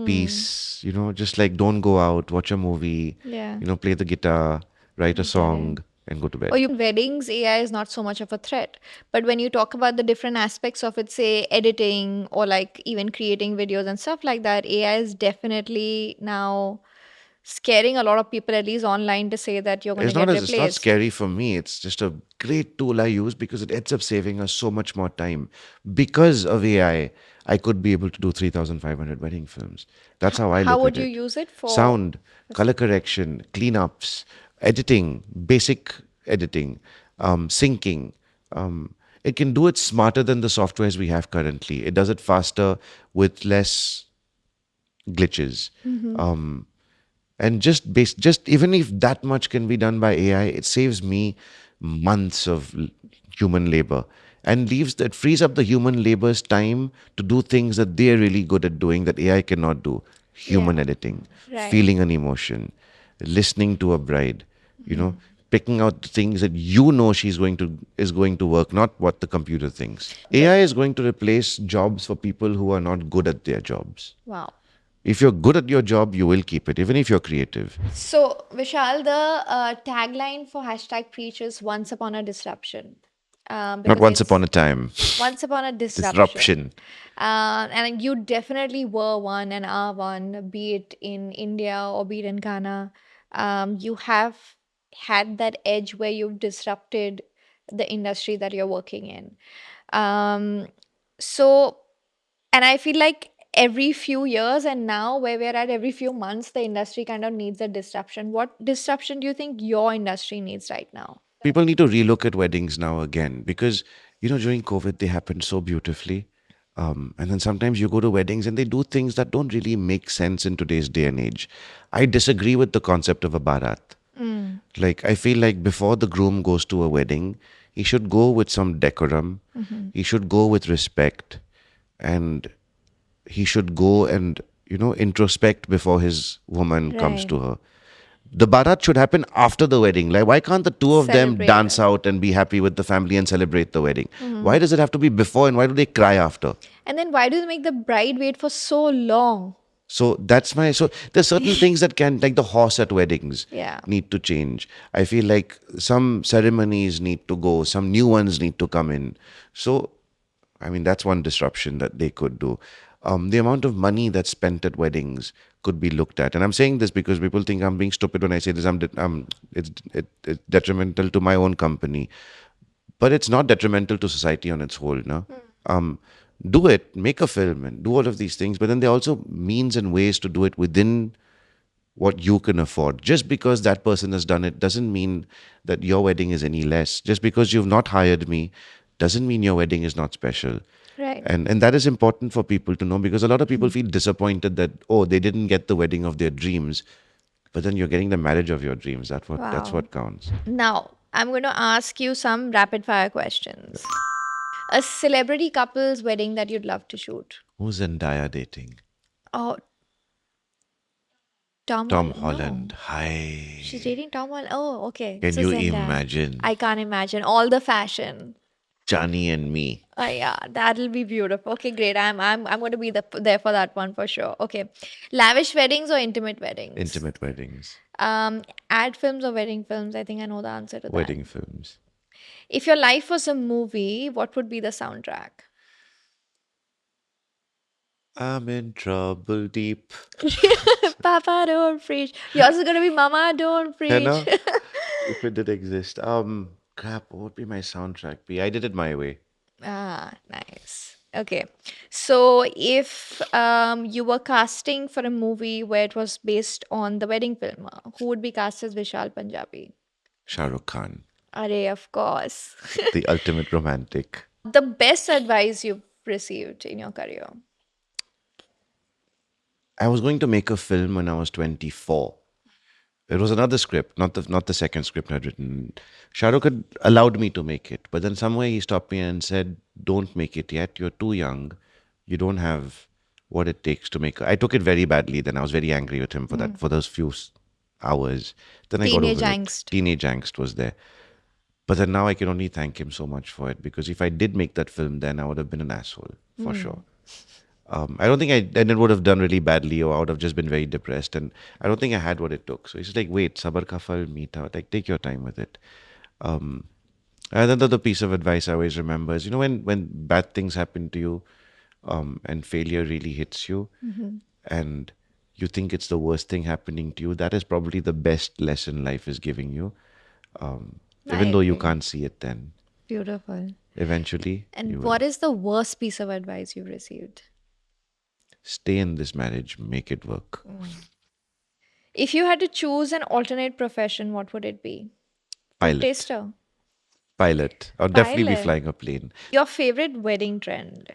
peace, just like don't go out, watch a movie, Yeah. play the guitar, write a song, and go to bed. Or you weddings, AI is not so much of a threat. But when you talk about the different aspects of it, say editing or like even creating videos and stuff like that, AI is definitely now scaring a lot of people, at least online, to say that you're going to get It's not replaced. scary for me. It's just a great tool I use because it ends up saving us so much more time. Because of I could be able to do 3,500 wedding films. That's how I How look would at you it. use it for? Sound, color correction, cleanups, editing, basic editing, syncing. It can do it smarter than the softwares we have currently. It does it faster with less glitches. And just even if that much can be done by AI, it saves me months of human labor and frees up the human labor's time to do things that they're really good at doing that AI cannot do. Human Yeah. editing, Right. feeling an emotion, listening to a bride, picking out the things that is going to work, not what the computer thinks. AI is going to replace jobs for people who are not good at their jobs. Wow. If you're good at your job, you will keep it, even if you're creative. So, Vishal, the tagline for hashtag preach is once upon a disruption. Not Because once it's upon a time. once upon a disruption. Disruption. And you definitely were one and are one, be it in India or be it in Ghana. You have had that edge where you've disrupted the industry that you're working in. Um, so, and I feel like every few years and now where we're at every few months, the industry kind of needs a disruption. What disruption do you think your industry needs right now? People need to relook at weddings now again because, during COVID, they happened so beautifully. And then sometimes you go to weddings and they do things that don't really make sense in today's day and age. I disagree with the concept of a barat. Like, I feel like before the groom goes to a wedding, he should go with some decorum, he should go with respect, and he should go and, introspect before his woman comes Right. to her. The barat should happen after the wedding. Like, why can't the two of them Celebrate dance it. out and be happy with the family and celebrate the wedding? Why does it have to be before and why do they cry after? And then why do they make the bride wait for so long? So there's certain things that can, like the horse at weddings, Yeah. need to change. I feel like some ceremonies need to go, some new ones need to come in. So, I mean, that's one disruption that they could do. The amount of money that's spent at weddings could be looked at. And I'm saying this because people think I'm being stupid when I say this. It's detrimental to my own company. But it's not detrimental to society on its whole, no? Do it, make a film and do all of these things. But then there are also means and ways to do it within what you can afford. Just because that person has done it doesn't mean that your wedding is any less. Just because you've not hired me doesn't mean your wedding is not special. Right. And that is important for people to know because a lot of people feel disappointed that, oh, they didn't get the wedding of their dreams. But then you're getting the marriage of your dreams. That's Wow. what counts. Now, I'm going to ask you some rapid fire questions. A celebrity couple's wedding that you'd love to shoot. Who's Zendaya dating? Oh, Tom Tom Holland. Holland. No. Hi. She's dating Tom Holland. Oh, okay. Can So you Zendaya. imagine? I can't imagine. All the fashion. Johnny and me. Yeah, that'll be beautiful. Okay, great. I'm going to be there for that one for sure. Okay. Lavish weddings or intimate weddings? Intimate weddings. Ad films or wedding films? I think I know the answer to that. Wedding films. If your life was a movie, what would be the soundtrack? I'm in trouble deep. Papa, don't preach. Yours is going to be Mama, don't preach. Henna? If it did exist. Crap, what would be my soundtrack be? I did it my way. Ah, nice. Okay. So if you were casting for a movie where it was based on the wedding film, who would be cast as Vishal Punjabi? Shah Rukh Khan, Arey, of course. the ultimate romantic. The best advice you've received in your career? I was going to make a film when I was 24. It was another script, not the second script I'd written. Shah Rukh had allowed me to make it, but then somewhere he stopped me and said, "Don't make it yet. You're too young. You don't have what it takes to make." I took it very badly. Then I was very angry with him for that, for those few hours. Then I got Teenage over it. angst. Teenage angst was there. But then now I can only thank him so much for it, because if I did make that film then, I would have been an asshole for sure. I don't think then it would have done really badly, or I would have just been very depressed. And I don't think I had what it took. So he's like, wait, sabar ka phal meetha. Like, take your time with it. And another piece of advice I always remember is, when bad things happen to you, and failure really hits you, and you think it's the worst thing happening to you, that is probably the best lesson life is giving you. Even though you agree. can't see it then. Beautiful. Eventually, you And will. what is the worst piece of advice you've received? Stay in this marriage, make it work. If you had to choose an alternate profession, what would it be? Pilot. Taster. Pilot. I'll definitely be Pilot. flying a plane. Your favorite wedding trend?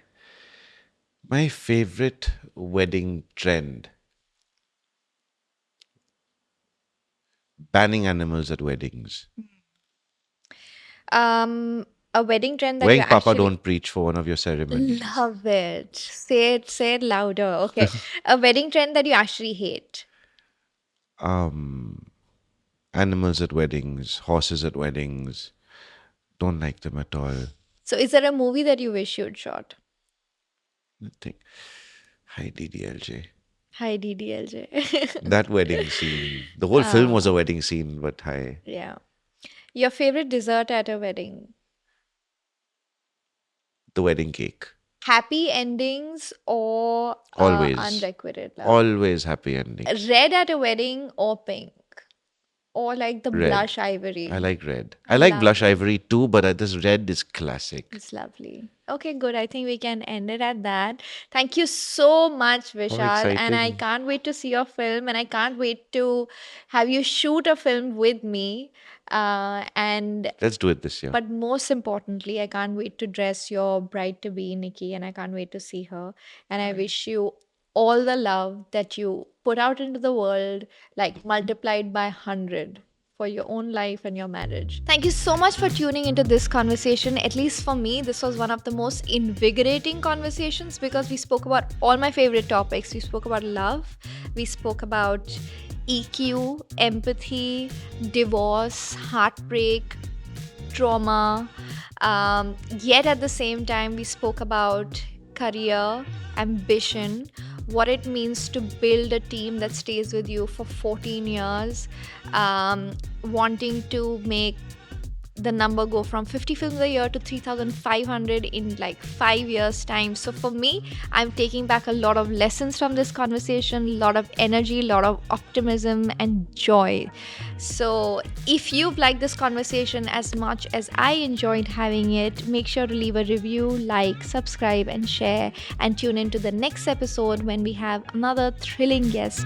My favorite wedding trend. Banning animals at weddings. A wedding trend that Wearing you Papa actually Don't Preach for one of your ceremonies. love it. Say it louder. Okay. A wedding trend that you actually hate. Animals at weddings, horses at weddings. Don't like them at all. So is there a movie that you wish you'd shot? Nothing. Hi, DDLJ. Hi, DDLJ. That wedding scene. The whole film was a wedding scene, but hi. Yeah. Your favorite dessert at a wedding? The wedding cake. Happy endings or Always. unrequited love? Always happy ending. Red at a wedding or pink? Or like the Red. blush ivory? I like red. I like blush ivory too, but this red is classic. It's lovely. Okay, good. I think we can end it at that. Thank you so much, Vishal. And I exciting. can't wait to see your film. And I can't wait to have you shoot a film with me. And Let's do it this year. but most importantly, I can't wait to dress your bride to be, Nikki, and I can't wait to see her. And I wish you all the love that you put out into the world, like multiplied by 100 for your own life and your marriage. Thank you so much for tuning into this conversation. At least for me, this was one of the most invigorating conversations because we spoke about all my favorite topics. We spoke about love, we spoke about EQ, empathy, divorce, heartbreak, trauma. Yet at the same time, we spoke about career, ambition, what it means to build a team that stays with you for 14 years, wanting to make the number go from 50 films a year to 3,500 in like 5 years time. So for me, I'm taking back a lot of lessons from this conversation, a lot of energy, a lot of optimism and joy. So if you've liked this conversation as much as I enjoyed having it, make sure to leave a review, like, subscribe and share, and tune into the next episode when we have another thrilling guest.